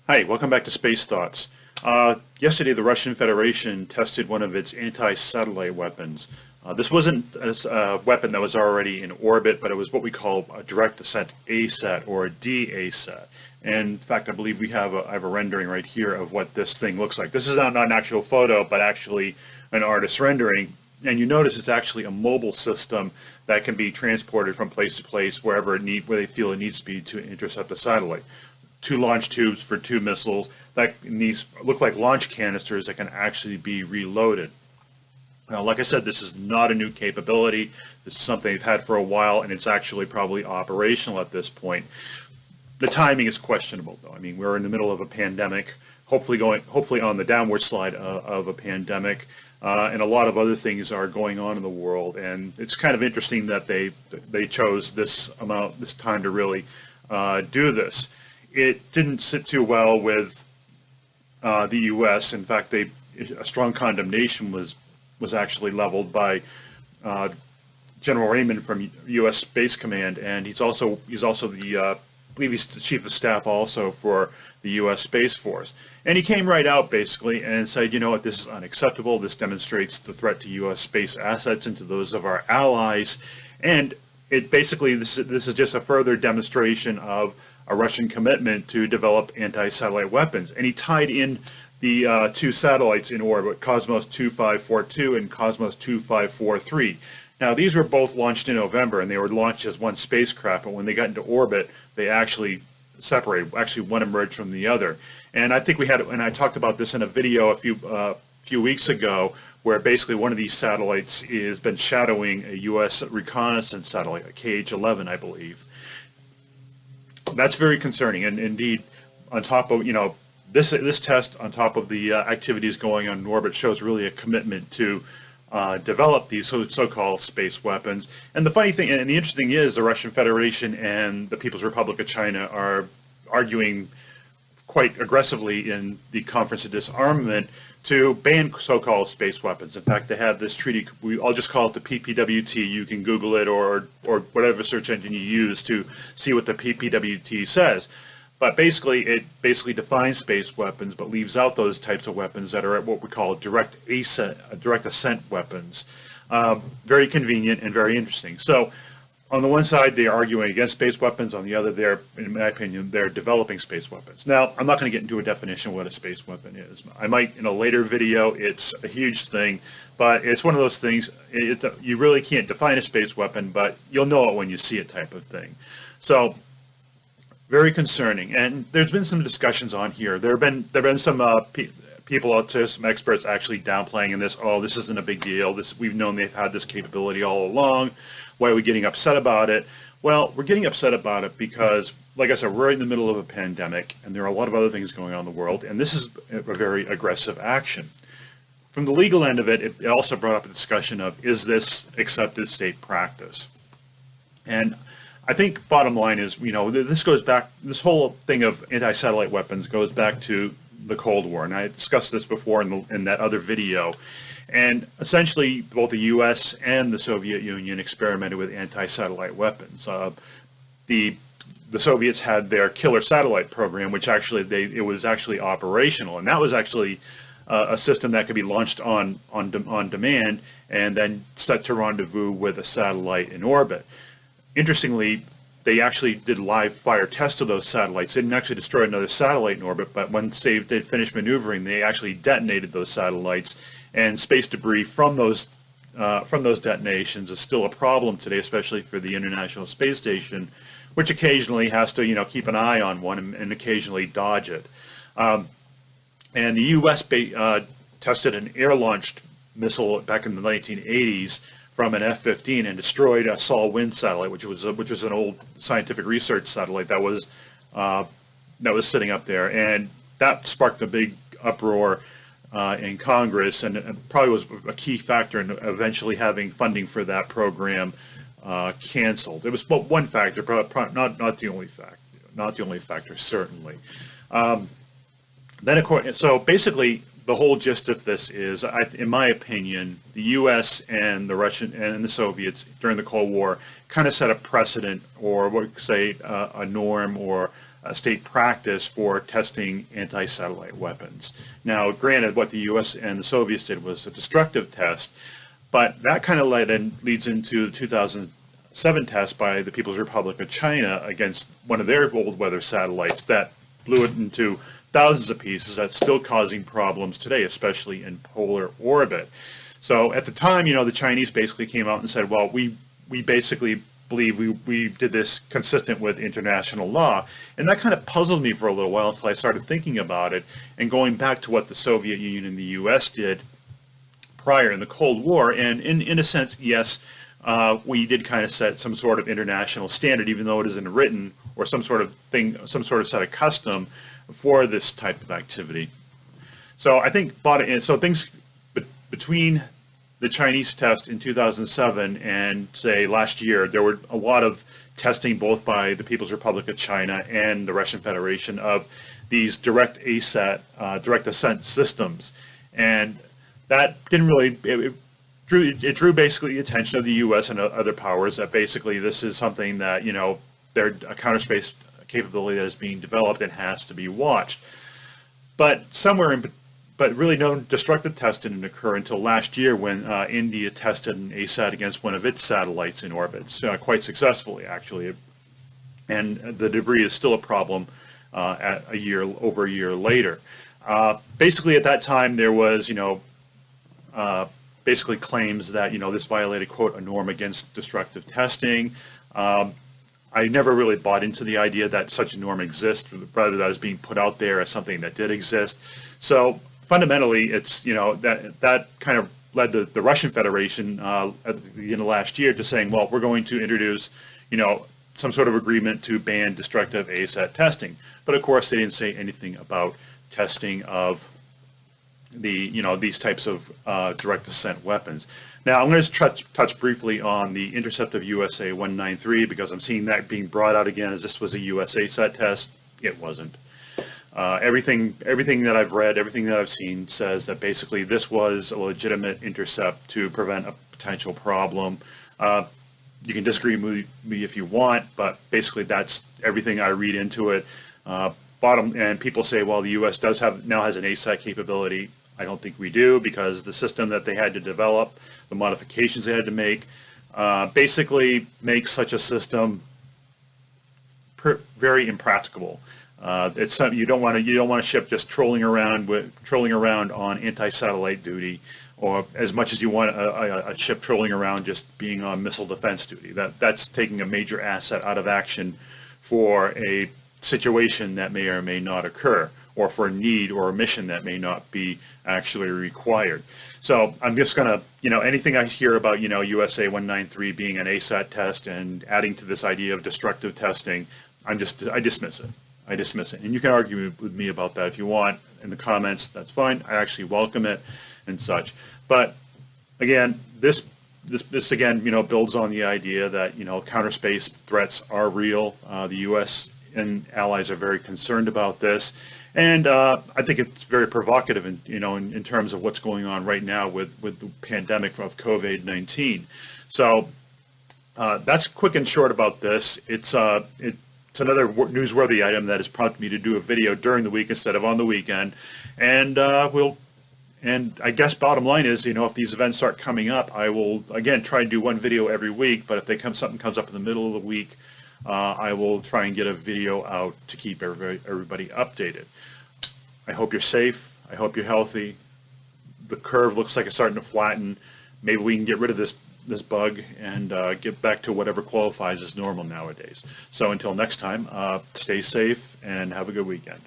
Hi, welcome back to Space Thoughts. Yesterday, the Russian Federation tested one of its anti-satellite weapons. This wasn't a weapon that was already in orbit, but it was what we call a direct ascent ASAT or a DA-ASAT. And in fact, I believe I have a rendering right here of what this thing looks like. This is not an actual photo, but actually an artist's rendering. And you notice it's actually a mobile system that can be transported from place to place where they feel it needs to be to intercept a satellite. Two launch tubes for two missiles that these look like launch canisters that can actually be reloaded. Now, like I said, this is not a new capability. This is something they've had for a while, and it's actually probably operational at this point. The timing is questionable, though. I mean, we're in the middle of a pandemic, hopefully on the downward slide of a pandemic, and a lot of other things are going on in the world. And it's kind of interesting that they chose this time to really do this. It didn't sit too well with the U.S. In fact, a strong condemnation was actually leveled by General Raymond from U.S. Space Command, and he's also the I believe he's the chief of staff also for the U.S. Space Force. And he came right out basically and said, you know what, this is unacceptable. This demonstrates the threat to U.S. space assets and to those of our allies, and it basically this is just a further demonstration of a Russian commitment to develop anti-satellite weapons. And he tied in the two satellites in orbit, Cosmos 2542 and Cosmos 2543. Now, these were both launched in November, and they were launched as one spacecraft, but when they got into orbit, they actually separated. Actually, one emerged from the other. And I think I talked about this in a video a few weeks ago, where basically one of these satellites has been shadowing a U.S. reconnaissance satellite, a KH-11, I believe. That's very concerning, and indeed, on top of this test, on top of the activities going on in orbit, shows really a commitment to develop these so-called space weapons. And the funny thing, and the interesting thing is, the Russian Federation and the People's Republic of China are arguing quite aggressively in the Conference of Disarmament to ban so-called space weapons. In fact, they have this treaty. I'll just call it the PPWT. You can Google it or whatever search engine you use to see what the PPWT says. But basically, it defines space weapons, but leaves out those types of weapons that are what we call direct ascent weapons. Very convenient and very interesting. So, on the one side, they're arguing against space weapons. On the other, in my opinion, they're developing space weapons. Now, I'm not going to get into a definition of what a space weapon is. I might in a later video. It's a huge thing, but it's one of those things. You really can't define a space weapon, but you'll know it when you see it, type of thing. So, very concerning. And there's been some discussions on here. There've been some people out there, some experts actually downplaying in this. Oh, this isn't a big deal. We've known they've had this capability all along. Why are we getting upset about it? Well, we're getting upset about it because, like I said, we're right in the middle of a pandemic, and there are a lot of other things going on in the world, and this is a very aggressive action. From the legal end of it, it also brought up a discussion of, is this accepted state practice? And I think bottom line is, this whole thing of anti-satellite weapons goes back to the Cold War, and I discussed this before in that other video. And essentially, both the U.S. and the Soviet Union experimented with anti-satellite weapons. The Soviets had their killer satellite program, which it was actually operational, and that was actually a system that could be launched on demand and then set to rendezvous with a satellite in orbit. Interestingly, they actually did live fire tests of those satellites. They didn't actually destroy another satellite in orbit, but once they finished maneuvering, they actually detonated those satellites. And space debris from those detonations is still a problem today, especially for the International Space Station, which occasionally has to keep an eye on one and occasionally dodge it. And the U.S. tested an air-launched missile back in the 1980s from an F-15 and destroyed a Sol Wind satellite, which was an old scientific research satellite that was sitting up there, and that sparked a big uproar in Congress, and it probably was a key factor in eventually having funding for that program canceled. It was one factor, but not the only factor. Not the only factor, certainly. Then, of course, so basically, the whole gist of this is, in my opinion, the U.S. and the Russian and the Soviets during the Cold War kind of set a precedent, or what we say a norm, or state practice for testing anti-satellite weapons. Now, granted, what the U.S. and the Soviets did was a destructive test, but that kind of leads into the 2007 test by the People's Republic of China against one of their old weather satellites that blew it into thousands of pieces. That's still causing problems today, especially in polar orbit. So at the time, the Chinese basically came out and said, well, we basically believe we did this consistent with international law. And that kind of puzzled me for a little while until I started thinking about it and going back to what the Soviet Union and the U.S. did prior in the Cold War. And in a sense, yes, we did kind of set some sort of international standard, even though it isn't written, or some sort of thing, some sort of set of custom for this type of activity. So I think, things between the Chinese test in 2007 and say last year, there were a lot of testing both by the People's Republic of China and the Russian Federation of these direct ASAT, direct ascent systems. And that didn't really, it drew basically the attention of the U.S. and other powers that basically this is something that, they're a counter space capability that is being developed and has to be watched. But really no destructive test didn't occur until last year when India tested an ASAT against one of its satellites in orbit, quite successfully actually. And the debris is still a problem over a year later. Basically at that time there was, basically claims that, this violated, quote, a norm against destructive testing. I never really bought into the idea that such a norm exists, rather that is being put out there as something that did exist. So fundamentally, it's, that kind of led the Russian Federation at the beginning of last year to saying, well, we're going to introduce, some sort of agreement to ban destructive ASAT testing. But of course, they didn't say anything about testing of these types of direct ascent weapons. Now, I'm going to touch briefly on the intercept of USA-193 because I'm seeing that being brought out again as this was a US ASAT test. It wasn't. Everything that I've read, everything that I've seen says that basically this was a legitimate intercept to prevent a potential problem. You can disagree with me if you want, but basically that's everything I read into it. And people say, well, the U.S. now has an ASAT capability. I don't think we do, because the system that they had to develop, the modifications they had to make, basically makes such a system very impracticable. It's something you don't want a ship just trolling around on anti-satellite duty, or as much as you want a ship trolling around just being on missile defense duty. That's taking a major asset out of action for a situation that may or may not occur, or for a need or a mission that may not be actually required. So I'm just going to, anything I hear about, USA-193 being an ASAT test and adding to this idea of destructive testing, I dismiss it. I dismiss it. And you can argue with me about that if you want in the comments. That's fine. I actually welcome it and such. But again, this again, builds on the idea that, counter space threats are real. The U.S. and allies are very concerned about this. And I think it's very provocative in terms of what's going on right now with the pandemic of COVID-19. So that's quick and short about this. It's another newsworthy item that has prompted me to do a video during the week instead of on the weekend. And I guess bottom line is, if these events start coming up, I will again try and do one video every week. But if something comes up in the middle of the week, I will try and get a video out to keep everybody updated. I hope you're safe. I hope you're healthy. The curve looks like it's starting to flatten. Maybe we can get rid of this bug and get back to whatever qualifies as normal nowadays. So until next time, stay safe and have a good weekend.